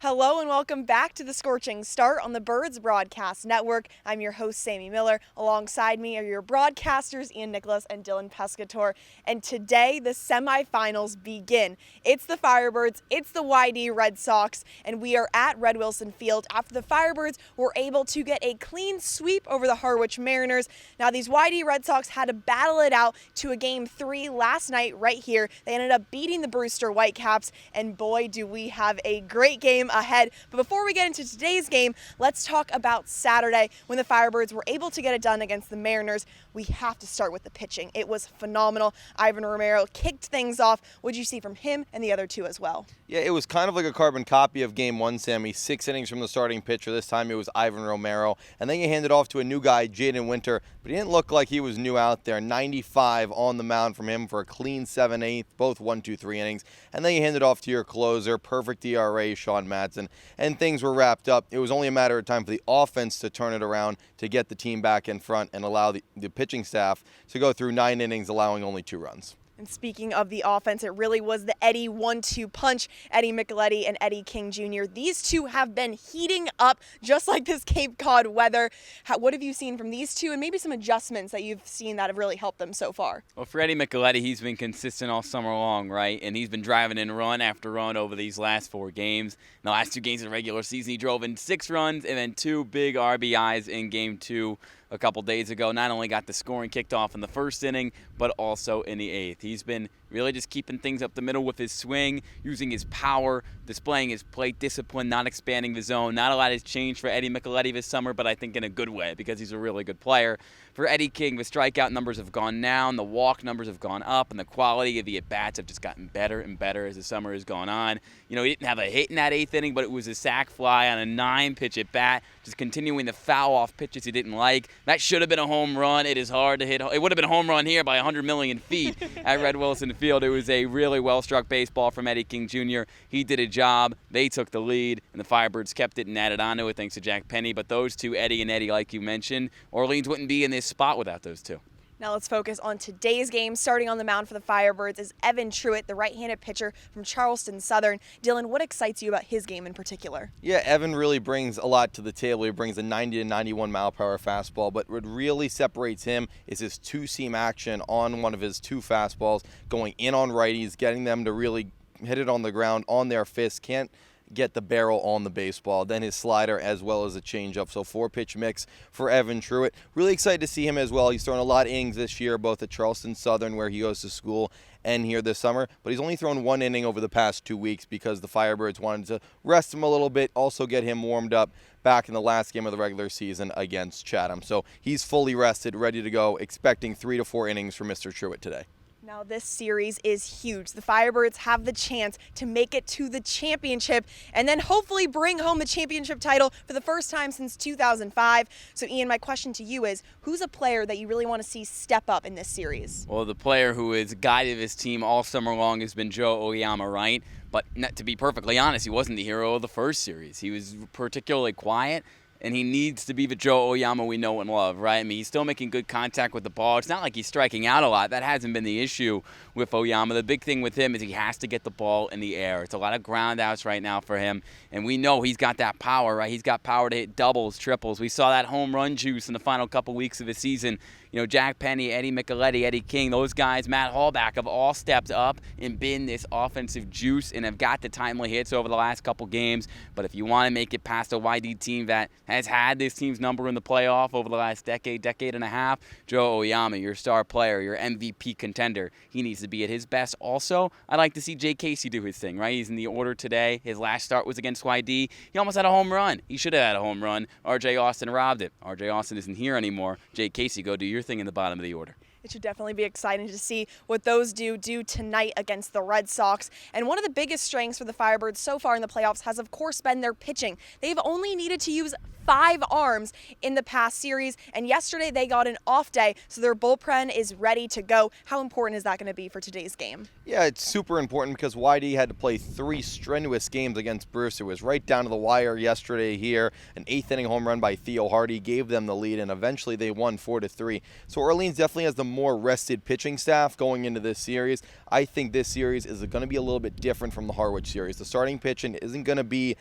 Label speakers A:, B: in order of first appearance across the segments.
A: Hello and welcome back to the Scorching Start on the Birds Broadcast Network. I'm your host, Sammy Miller. Alongside me are your broadcasters, Ian Nicholas and Dylan Pescatore. And today, the semifinals begin. It's the Firebirds, it's the YD Red Sox, and we are at Red Wilson Field after the Firebirds were able to get a clean sweep over the Harwich Mariners. Now, these YD Red Sox had to battle it out to a Game 3 last night right here. They ended up beating the Brewster Whitecaps, and boy, do we have a great game ahead. But before we get into today's game, let's talk about Saturday when the Firebirds were able to get it done against the Mariners. We have to start with the pitching. It was phenomenal. Ivan Romero kicked things off. What did you see from him and the other two as well?
B: Yeah, it was kind of like a carbon copy of Game 1, Sammy. 6 innings from the starting pitcher. This time it was Ivan Romero. And then you hand it off to a new guy, Jaden Winter. But he didn't look like he was new out there. 95 on the mound from him for a clean 7/8, both 1-2-3 innings. And then you hand it off to your closer, perfect ERA, Sean Madsen. And things were wrapped up. It was only a matter of time for the offense to turn it around, to get the team back in front and allow the pitching staff to go through 9 innings, allowing only 2 runs.
A: And speaking of the offense, it really was the Eddie 1-2 punch, Eddie Micheletti and Eddie King Jr. These two have been heating up just like this Cape Cod weather. What have you seen from these two and maybe some adjustments that you've seen that have really helped them so far?
C: Well, for Eddie Micheletti, he's been consistent all summer long, right? And he's been driving in run after run over these last 4 games. In the last 2 games of the regular season, he drove in 6 runs and then 2 big RBIs in Game 2 a couple days ago. Not only got the scoring kicked off in the first inning, but also in the 8th. He's been really just keeping things up the middle with his swing, using his power, displaying his plate discipline, not expanding the zone. Not a lot has changed for Eddie Micheletti this summer, but I think in a good way because he's a really good player. For Eddie King, the strikeout numbers have gone down, the walk numbers have gone up, and the quality of the at-bats have just gotten better and better as the summer has gone on. You know, he didn't have a hit in that 8th inning, but it was a sac fly on a 9-pitch at-bat, just continuing to foul off pitches he didn't like. That should have been a home run. It is hard to hit. It would have been a home run here by 100 million feet at Red Wilson Field. It was a really well-struck baseball from Eddie King Jr. He did a job. They took the lead, and the Firebirds kept it and added on to it thanks to Jack Penny. But those two, Eddie and Eddie, like you mentioned, Orleans wouldn't be in this spot without those two.
A: Now let's focus on today's game. Starting on the mound for the Firebirds is Evan Truitt, the right-handed pitcher from Charleston Southern. Dylan, what excites you about his game in particular?
B: Yeah, Evan really brings a lot to the table. He brings a 90 to 91 mile per hour fastball, but what really separates him is his 2-seam action on one of his 2 fastballs, going in on righties, getting them to really hit it on the ground on their fists. Can't get the barrel on the baseball, then his slider as well as a changeup. So 4-pitch mix for Evan Truitt. Really excited to see him as well. He's thrown a lot of innings this year, both at Charleston Southern, where he goes to school, and here this summer. But he's only thrown 1 inning over the past 2 weeks because the Firebirds wanted to rest him a little bit, also get him warmed up back in the last game of the regular season against Chatham. So he's fully rested, ready to go, expecting 3 to 4 innings from Mr. Truitt today.
A: Now this series is huge. The Firebirds have the chance to make it to the championship and then hopefully bring home the championship title for the first time since 2005. So Ian, my question to you is, who's a player that you really want to see step up in this series?
C: Well, the player who has guided his team all summer long has been Joe Oyama, right? But to be perfectly honest, he wasn't the hero of the first series. He was particularly quiet. And he needs to be the Joe Oyama we know and love, right? I mean, he's still making good contact with the ball. It's not like he's striking out a lot. That hasn't been the issue with Oyama. The big thing with him is he has to get the ball in the air. It's a lot of ground outs right now for him. And we know he's got that power, right? He's got power to hit doubles, triples. We saw that home run juice in the final couple weeks of the season. You know, Jack Penny, Eddie Micheletti, Eddie King, those guys, Matt Hallback, have all stepped up and been this offensive juice and have got the timely hits over the last couple games. But if you want to make it past a YD team that has had this team's number in the playoff over the last decade and a half, Joe Oyama, your star player, your MVP contender, he needs to be at his best. Also, I'd like to see Jay Casey do his thing, right? He's in the order today. His last start was against YD. He almost had a home run. He should have had a home run. R.J. Austin robbed it. R.J. Austin isn't here anymore. Jay Casey, go do your thing in the bottom of the order.
A: It should definitely be exciting to see what those do tonight against the Red Sox. And one of the biggest strengths for the Firebirds so far in the playoffs has, of course, been their pitching. They've only needed to use 5 arms in the past series, and yesterday they got an off day, so their bullpen is ready to go. How important is that going to be for today's game?
B: Yeah, it's super important because YD had to play 3 strenuous games against Brewster. It was right down to the wire yesterday here. An 8th inning home run by Theo Hardy gave them the lead, and eventually they won 4-3. So Orleans definitely has the more rested pitching staff going into this series. I think this series is going to be a little bit different from the Harwich series. The starting pitching isn't going to be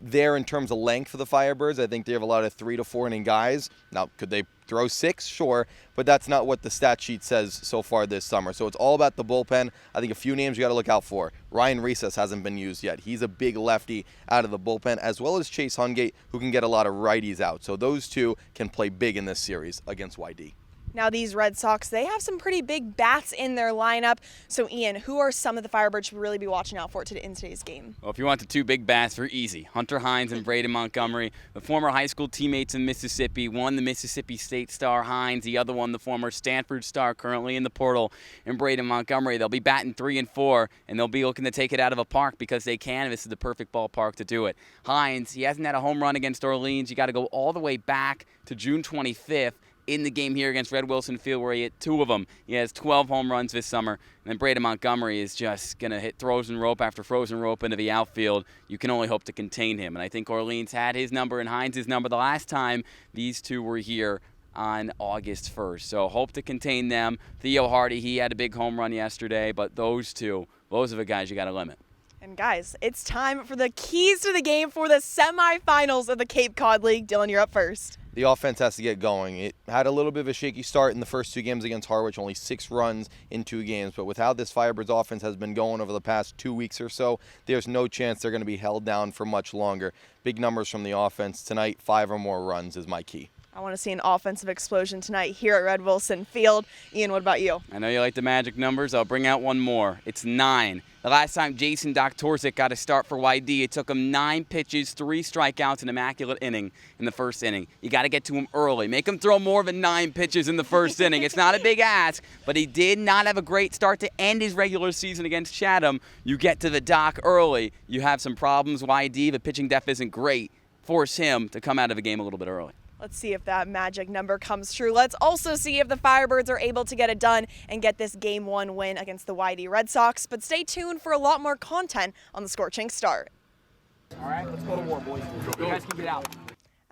B: there in terms of length for the Firebirds. I think they have a lot of 3 to 4 inning guys. Now, could they throw 6? Sure, but that's not what the stat sheet says so far this summer. So it's all about the bullpen. I think a few names you got to look out for. Ryan Ricas hasn't been used yet. He's a big lefty out of the bullpen, as well as Chase Hungate, who can get a lot of righties out. So those two can play big in this series against YD.
A: Now these Red Sox, they have some pretty big bats in their lineup. So Ian, who are some of the Firebirds should really be watching out for in today's game?
C: Well, if you want the 2 big bats, they're easy. Hunter Hines and Braden Montgomery, the former high school teammates in Mississippi. One, the Mississippi State star, Hines. The other one, the former Stanford star, currently in the portal, and Braden Montgomery. They'll be batting 3 and 4, and they'll be looking to take it out of a park because they can. This is the perfect ballpark to do it. Hines, he hasn't had a home run against Orleans. You got to go all the way back to June 25th. In the game here against Red Wilson Field where he hit 2 of them. He has 12 home runs this summer. And then Braden Montgomery is just going to hit frozen rope after frozen rope into the outfield. You can only hope to contain him. And I think Orleans had his number and Hines' number the last time these two were here on August 1st. So hope to contain them. Theo Hardy, he had a big home run yesterday. But those two, those are the guys you got to limit.
A: And guys, it's time for the keys to the game for the semifinals of the Cape Cod League. Dylan, you're up first.
B: The offense has to get going. It had a little bit of a shaky start in the first 2 games against Harwich, only 6 runs in 2 games. But with how this Firebirds offense has been going over the past 2 weeks or so, there's no chance they're going to be held down for much longer. Big numbers from the offense tonight. 5 or more runs is my key.
A: I want to see an offensive explosion tonight here at Red Wilson Field. Ian, what about you?
C: I know you like the magic numbers. I'll bring out one more. It's 9. The last time Jason Doktorczyk got a start for YD, it took him 9 pitches, 3 strikeouts, an immaculate inning in the first inning. You got to get to him early. Make him throw more than 9 pitches in the first inning. It's not a big ask, but he did not have a great start to end his regular season against Chatham. You get to the dock early. You have some problems. YD, the pitching depth isn't great. Force him to come out of the game a little bit early.
A: Let's see if that magic number comes true. Let's also see if the Firebirds are able to get it done and get this Game 1 win against the YD Red Sox. But stay tuned for a lot more content on the Scorching Start.
C: All right, let's go to war, boys. You guys can get out.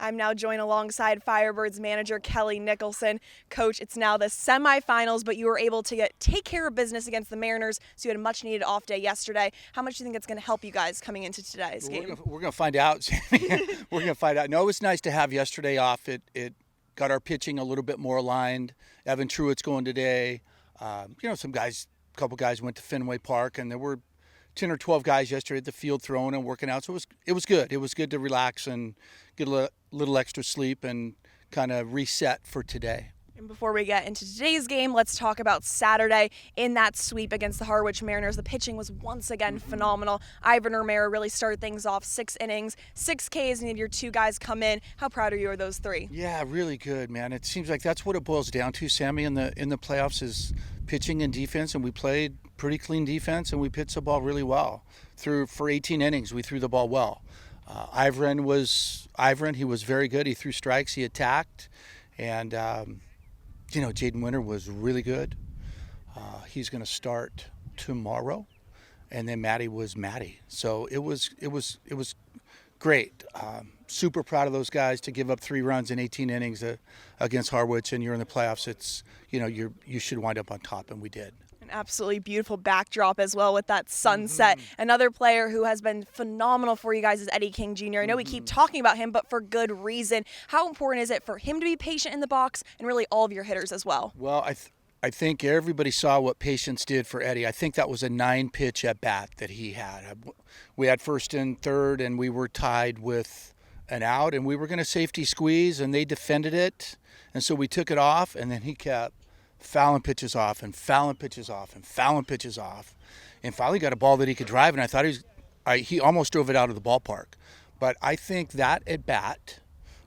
A: I'm now joined alongside Firebirds manager Kelly Nicholson. Coach, it's now the semifinals, but you were able to take care of business against the Mariners, so you had a much-needed off day yesterday. How much do you think it's going to help you guys coming into today's game?
D: We're going to find out, Sammy. We're going to find out. No, it was nice to have yesterday off. It got our pitching a little bit more aligned. Evan Truitt's going today. Some guys, a couple guys went to Fenway Park, and there were 10 or 12 guys yesterday at the field throwing and working out. So it was good. It was good to relax and get a little extra sleep and kind of reset for today.
A: And before we get into today's game, let's talk about Saturday. In that sweep against the Harwich Mariners, the pitching was once again phenomenal. Ivan Romero really started things off, 6 innings, 6 Ks, and you had your 2 guys come in. How proud are you of those 3?
D: Yeah, really good, man. It seems like that's what it boils down to, Sammy, in the playoffs is pitching and defense, and we played pretty clean defense, and we pitched the ball really well. For 18 innings, we threw the ball well. Ivan, he was very good. He threw strikes, he attacked, and Jaden Winter was really good. He's going to start tomorrow, and then Matty was Matty. So it was great. Super proud of those guys to give up 3 runs in 18 innings against Harwich, and you're in the playoffs. It's you should wind up on top, and we did.
A: Absolutely beautiful backdrop as well with that sunset. Another player who has been phenomenal for you guys is Eddie King Jr. I know we keep talking about him, but for good reason. How important is it for him to be patient in the box and really all of your hitters as well?
D: Well, I think everybody saw what patience did for Eddie. I think that was a 9-pitch at bat that he had. We had first and third, and we were tied with an out, and we were going to safety squeeze, and they defended it, and so we took it off, and then he kept fouling pitches off and fouling pitches off and fouling pitches off, and finally got a ball that he could drive, and I thought he almost drove it out of the ballpark. But I think that at bat,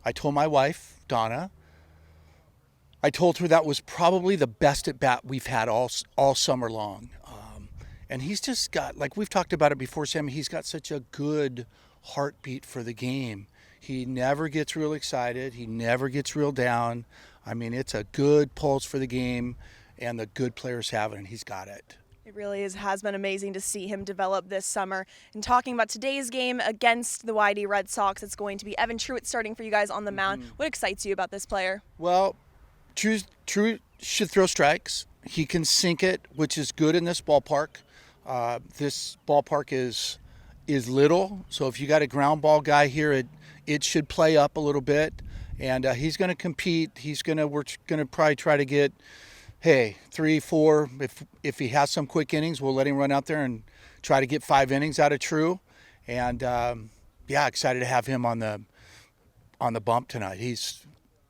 D: I told my wife, Donna, I told her that was probably the best at bat we've had all summer long. And he's just got, like we've talked about it before, Sammy, he's got such a good heartbeat for the game. He never gets real excited. He never gets real down. I mean, it's a good pulse for the game, and the good players have it, and he's got it.
A: It really has been amazing to see him develop this summer. And talking about today's game against the YD Red Sox, it's going to be Evan Truitt starting for you guys on the mound. What excites you about this player?
D: Well, Truitt should throw strikes. He can sink it, which is good in this ballpark. This ballpark is is little. So if you got a ground ball guy here, it should play up a little bit. And he's going to compete. We're going to probably try to get, 3, 4. If he has some quick innings, we'll let him run out there and try to get 5 innings out of True. And excited to have him on the bump tonight. He's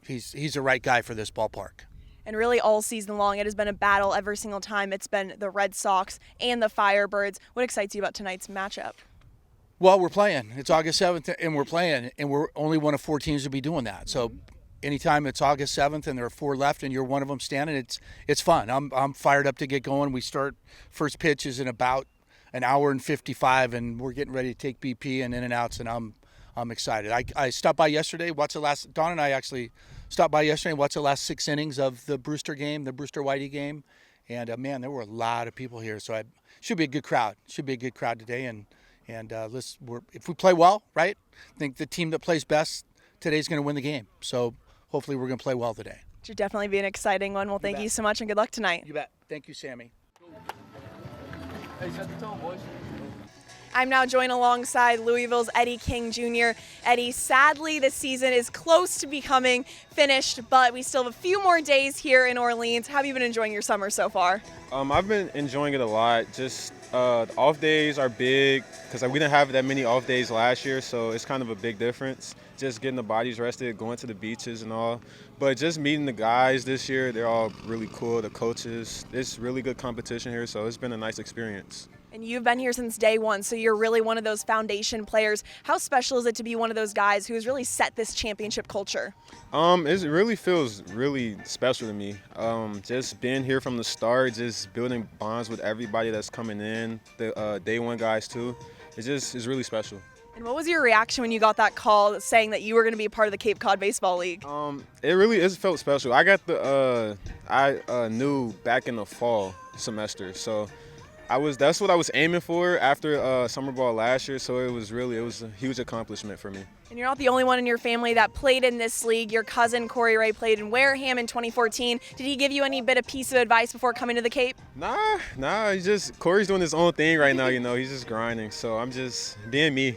D: the right guy for this ballpark.
A: And really all season long, it has been a battle every single time. It's been the Red Sox and the Firebirds. What excites you about tonight's matchup?
D: Well, we're playing. It's August 7th, and we're playing, and we're only one of 4 teams to be doing that. So anytime it's August 7th and there are 4 left and you're one of them standing, it's fun. I'm fired up to get going. We start first pitch is in about an hour and 55, and we're getting ready to take BP and in and outs, and I'm excited. I stopped by yesterday. Don and I actually stopped by yesterday and watched the last 6 innings of the Brewster game, the Brewster YD game, and man, there were a lot of people here. So should be a good crowd. Should be a good crowd today, and if we play well, right? I think the team that plays best today is going to win the game. So hopefully we're going to play well today.
A: It should definitely be an exciting one. Well, thank you so much and good luck tonight.
D: You bet. Thank you, Sammy.
C: Hey, set the tone, boys.
A: I'm now joined alongside Louisville's Eddie King Jr. Eddie, sadly, this season is close to becoming finished, but we still have a few more days here in Orleans. How have you been enjoying your summer so far?
E: I've been enjoying it a lot. Just the off days are big because we didn't have that many off days last year, so it's kind of a big difference. Just getting the bodies rested, going to the beaches and all. But just meeting the guys this year, they're all really cool, the coaches. It's really good competition here, so it's been a nice experience.
A: And you've been here since day one, so you're really one of those foundation players. How special is it to be one of those guys who has really set this championship culture?
E: It really feels really special to me. Just being here from the start, just building bonds with everybody that's coming in, the day one guys too. It's really special.
A: And what was your reaction when you got that call saying that you were going to be a part of the Cape Cod Baseball League?
E: It felt special. I got I knew back in the fall semester, so that's what I was aiming for after summer ball last year, so it was a huge accomplishment for me.
A: And you're not the only one in your family that played in this league. Your cousin Corey Ray played in Wareham in 2014. Did he give you any bit of piece of advice before coming to the Cape?
E: Nah, Corey's doing his own thing right now, he's just grinding, so I'm just being me.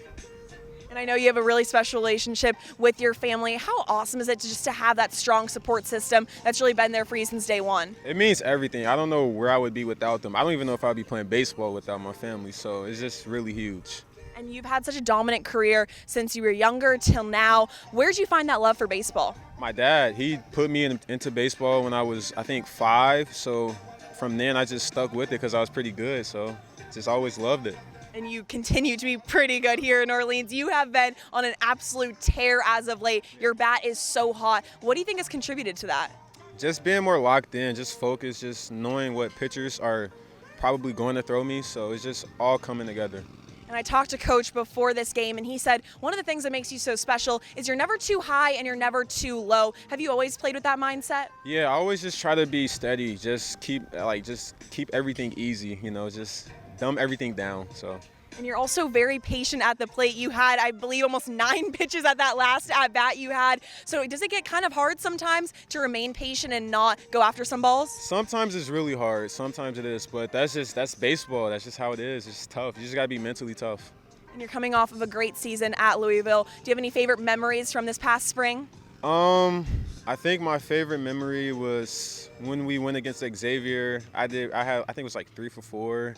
A: And I know you have a really special relationship with your family. How awesome is it to have that strong support system that's really been there for you since day one?
E: It means everything. I don't know where I would be without them. I don't even know if I'd be playing baseball without my family, so it's just really huge.
A: And you've had such a dominant career since you were younger till now. Where did you find that love for baseball?
E: My dad, he put me into baseball when I was, I think, 5, so from then I just stuck with it because I was pretty good, so just always loved it.
A: And you continue to be pretty good here in Orleans. You have been on an absolute tear as of late. Your bat is so hot. What do you think has contributed to that?
E: Just being more locked in, just focused, just knowing what pitchers are probably going to throw me, so it's just all coming together.
A: And I talked to Coach before this game, and he said one of the things that makes you so special is you're never too high and you're never too low. Have you always played with that mindset?
E: Yeah, I always just try to be steady, just keep everything easy, just dumb everything down. So.
A: And you're also very patient at the plate. You had, I believe, almost 9 pitches at that last at-bat you had. So does it get kind of hard sometimes to remain patient and not go after some balls?
E: Sometimes it's really hard. Sometimes it is. But that's baseball. That's just how it is. It's tough. You just got to be mentally tough.
A: And you're coming off of a great season at Louisville. Do you have any favorite memories from this past spring?
E: I think my favorite memory was when we went against Xavier. I think it was like 3 for 4.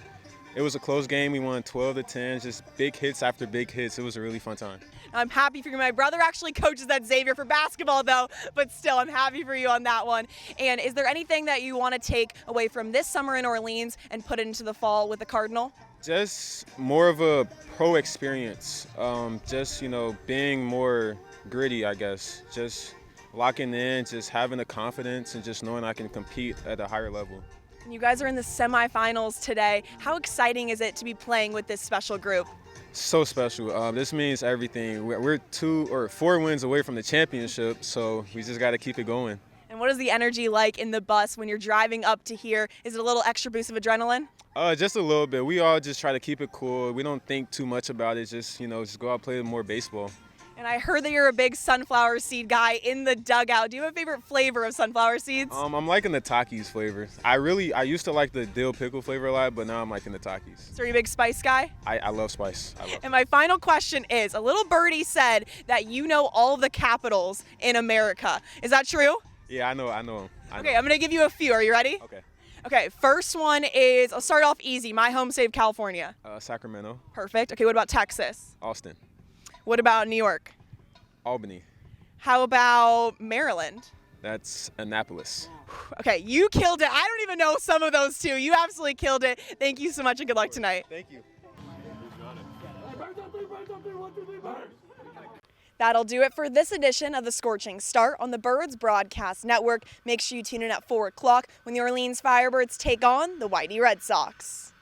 E: It was a close game. We won 12-10, just big hits after big hits. It was a really fun time.
A: I'm happy for you. My brother actually coaches at Xavier for basketball, though, but still, I'm happy for you on that one. And is there anything that you want to take away from this summer in Orleans and put it into the fall with the Cardinal?
E: Just more of a pro experience. Just, being more gritty, I guess. Just locking in, just having the confidence and just knowing I can compete at a higher level.
A: You guys are in the semifinals today. How exciting is it to be playing with this special group?
E: So special. This means everything. We're 2 or 4 wins away from the championship, so we just got to keep it going.
A: And what is the energy like in the bus when you're driving up to here? Is it a little extra boost of adrenaline?
E: Just a little bit. We all just try to keep it cool. We don't think too much about it. Just go out and play more baseball.
A: And I heard that you're a big sunflower seed guy in the dugout. Do you have a favorite flavor of sunflower seeds?
E: I'm liking the Takis flavor. I used to like the dill pickle flavor a lot, but now I'm liking the Takis.
A: So are you a big spice guy?
E: I love spice.
A: And my final question is, a little birdie said that you know all the capitals in America. Is that true?
E: Yeah, I know 'em.
A: Okay, I'm going to give you a few. Are you ready?
E: Okay.
A: Okay, first one is, I'll start off easy. My home state of California.
E: Sacramento.
A: Perfect. Okay, what about Texas?
E: Austin.
A: What about New York?
E: Albany.
A: How about Maryland?
E: That's Annapolis.
A: Okay, you killed it. I don't even know some of those two. You absolutely killed it. Thank you so much and good luck tonight.
E: Thank you.
A: That'll do it for this edition of the Scorching Start on the Birds Broadcast Network. Make sure you tune in at 4 o'clock when the Orleans Firebirds take on the YD Red Sox.